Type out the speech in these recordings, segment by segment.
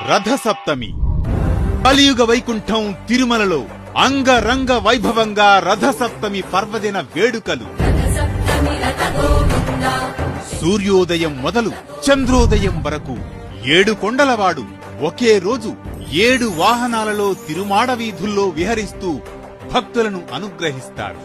రథసప్తమి కలియుగ వైకుంఠం తిరుమలలో అంగరంగ వైభవంగా రథసప్తమి పర్వదిన వేడుకలు. సూర్యోదయం మొదలు చంద్రోదయం వరకు 7 కొండలవాడు ఒకే రోజు 7 వాహనాలలో తిరుమాడ వీధుల్లో విహరిస్తూ భక్తులను అనుగ్రహిస్తారు.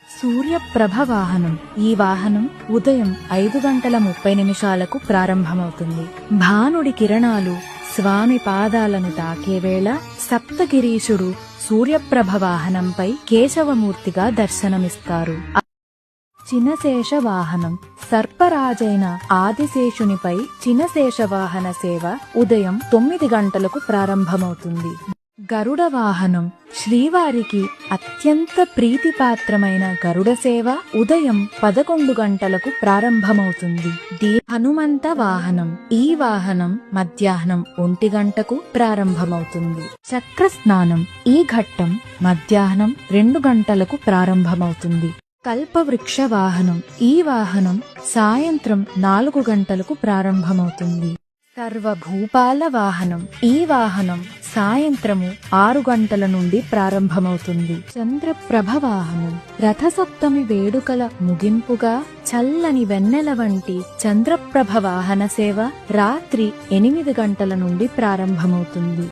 సూర్యప్రభ వాహనం. ఈ వాహనం ఉదయం 5:30 ప్రారంభమవుతుంది. భానుడి కిరణాలు స్వామి పాదాలను తాకే వేళ సప్తగిరీశుడు సూర్యప్రభ వాహనంపై కేశవమూర్తిగా దర్శనమిస్తారు. చినశేష వాహనం. సర్పరాజైన ఆదిశేషునిపై చినశేష వాహన సేవ ఉదయం 9 గంటలకు ప్రారంభమవుతుంది. గరుడ వాహనం. శ్రీవారికి అత్యంత ప్రీతిపాత్రమైన గరుడ సేవ ఉదయం 11 గంటలకు ప్రారంభమవుతుంది. హనుమంత వాహనం. ఈ వాహనం మధ్యాహ్నం 1 గంటకు ప్రారంభమవుతుంది. చక్ర స్నానం. ఈ ఘట్టం మధ్యాహ్నం 2 గంటలకు ప్రారంభమవుతుంది. కల్పవృక్ష వాహనం. ఈ వాహనం సాయంత్రం 4 గంటలకు ప్రారంభమవుతుంది. సర్వభూపాల వాహనం. ఈ వాహనం సాయంత్రము 6 గంటల నుండి ప్రారంభమవుతుంది. చంద్రప్రభ వాహనం. రథసప్తమి వేడుకల ముగింపుగా చల్లని వెన్నెల వంటి చంద్రప్రభ వాహన సేవ రాత్రి 8 గంటల నుండి ప్రారంభమవుతుంది.